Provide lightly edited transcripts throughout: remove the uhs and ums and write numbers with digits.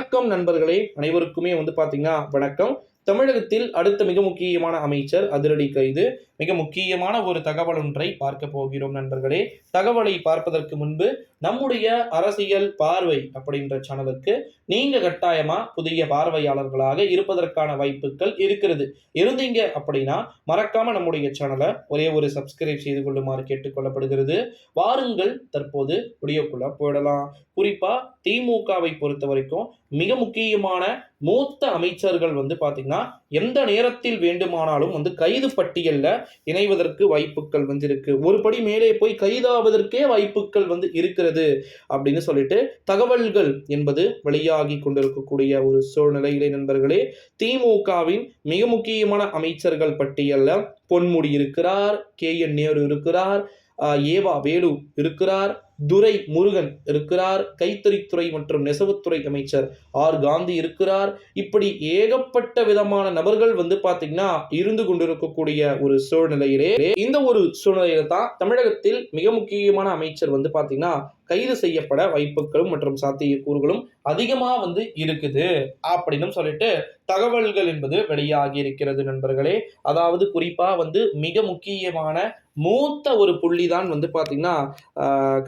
வணக்கம் நண்பர்களே, அனைவருக்குமே பாத்தீங்கன்னா வணக்கம். தமிழகத்தில் அடுத்த மிக முக்கியமான அமைச்சர் அதிரடி கைது. மிக முக்கியமான ஒரு தகவல் ஒன்றை பார்க்க போகிறோம் நண்பர்களே. தகவலை பார்ப்பதற்கு முன்பு நம்முடைய அரசியல் பார்வை அப்படின்ற சேனலுக்கு நீங்க கட்டாயமா புதிய பார்வையாளர்களாக இருப்பதற்கான வாய்ப்புகள் இருக்கிறது. இருந்தீங்க அப்படின்னா மறக்காம நம்முடைய சேனலை ஒரே ஒரு சப்ஸ்கிரைப் செய்து கொள்ளுமாறு கேட்டுக்கொள்ளப்படுகிறது. வாருங்கள் தற்போது வீடியோக்குள்ள போயிடலாம். குறிப்பா திமுகவை பொறுத்த வரைக்கும் மிக முக்கியமான மூத்த அமைச்சர்கள் பாத்தீங்கன்னா எந்த நேரத்தில் வேண்டுமானாலும் கைது பட்டியல்ல இணைவதற்கு வாய்ப்புகள் இருக்கு. ஒரு படி மேலே போய் கைதாவதற்கே வாய்ப்புகள் இருக்கிறது அப்படின்னு சொல்லிட்டு தகவல்கள் என்பது வெளியாகி கொண்டிருக்கக்கூடிய ஒரு சூழ்நிலையிலே நண்பர்களே, திமுகவின் மிக முக்கியமான அமைச்சர்கள் பட்டியல்ல பொன்முடி இருக்கிறார், KN நேரு இருக்கிறார், ஏவா வேலு இருக்கிறார், துரை முருகன் இருக்கிறார், கைத்தறித்துறை மற்றும் நெசவுத்துறை அமைச்சர் காந்தி இருக்கிறார். இப்படி ஏகப்பட்ட விதமான நபர்கள் பாத்தீங்கன்னா இருந்து கொண்டிருக்கக்கூடிய ஒரு சூழ்நிலையிலே இந்த ஒரு சூழ்நிலையில தான் தமிழகத்தில் மிக முக்கியமான அமைச்சர் பாத்தீங்கன்னா கைது செய்யப்பட வாய்ப்புகளும் மற்றும் சாத்தியக்கூறுகளும் அதிகமா இருக்குது அப்படின்னு சொல்லிட்டு தகவல்கள் என்பது வெளியாகி இருக்கிறது நண்பர்களே. அதாவது குறிப்பா மிக முக்கியமான மூத்த ஒரு புள்ளிதான் பாத்தீங்கன்னா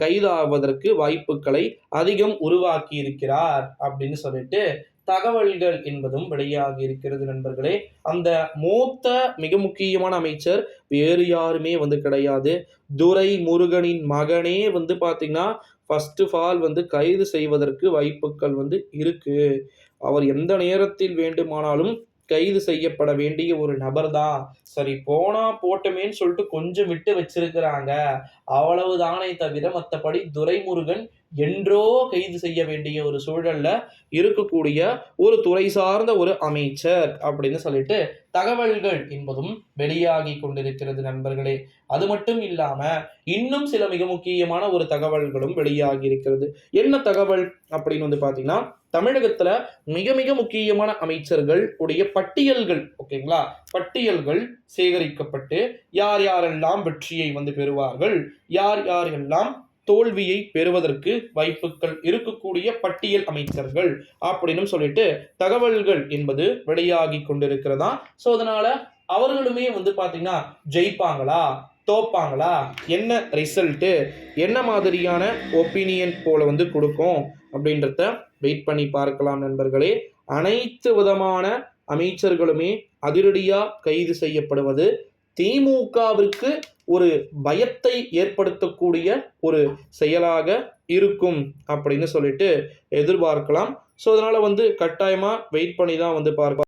கைதாவதற்கு வாய்ப்புகளை அதிகம் உருவாக்கி இருக்கிறார் அப்படின்னு சொல்லிட்டு தகவல்கள் என்பதும் வெளியாகி இருக்கிறது நண்பர்களே. அந்த மூத்த மிக முக்கியமான அமைச்சர் வேறு யாருமே கிடையாது. துரை முருகனின் மகனே பாத்தீங்கன்னா ஃபர்ஸ்ட் ஆஃப் ஆல் கைது செய்வதற்கு வாய்ப்புகள் இருக்கு. அவர் எந்த நேரத்தில் வேண்டுமானாலும் கைது செய்யப்பட வேண்டிய ஒரு நபர் தான். சரி போனா போட்டமேன்னு சொல்லிட்டு கொஞ்சம் விட்டு வச்சிருக்கிறாங்க, அவ்வளவுதானே தவிர மற்றபடி துரைமுருகன் என்றோ கைது செய்ய வேண்டிய ஒரு சூழல்ல இருக்கக்கூடிய ஒரு துறை சார்ந்த ஒரு அமைச்சர் அப்படின்னு சொல்லிட்டு தகவல்கள் என்பதும் வெளியாகி கொண்டிருக்கிறது நண்பர்களே. அது மட்டும் இல்லாம இன்னும் சில மிக முக்கியமான ஒரு தகவல்களும் வெளியாகி இருக்கிறது. என்ன தகவல் அப்படின்னு பாத்தீங்கன்னா, தமிழகத்துல மிக மிக முக்கியமான அமைச்சர்கள் உடைய பட்டியல்கள், ஓகேங்களா, பட்டியல்கள் சேகரிக்கப்பட்டு யார் யாரெல்லாம் வெற்றியை பெறுவார்கள், யார் யாரெல்லாம் தோல்வியை பெறுவதற்கு வாய்ப்புகள் இருக்கக்கூடிய பட்டியல் அமைச்சர்கள் அப்படின்னு சொல்லிட்டு தகவல்கள் என்பது வெளியாகி கொண்டிருக்கிறதா. ஸோ அதனால அவர்களுமே பாத்தீங்கன்னா ஜெயிப்பாங்களா தோப்பாங்களா, என்ன ரிசல்ட்டு, என்ன மாதிரியான ஒப்பீனியன் போல கொடுக்கும் அப்படின்றத வெயிட் பண்ணி பார்க்கலாம் நண்பர்களே. அனைத்து விதமான அமைச்சர்களுமே அதிரடியா கைது செய்யப்படுவது திமுகவிற்கு ஒரு பயத்தை ஏற்படுத்தக்கூடிய ஒரு செயலாக இருக்கும் அப்படின்னு சொல்லிட்டு எதிர்பார்க்கலாம். ஸோ அதனால கட்டாயமா வெயிட் பண்ணி தான் பார்க்கலாம்.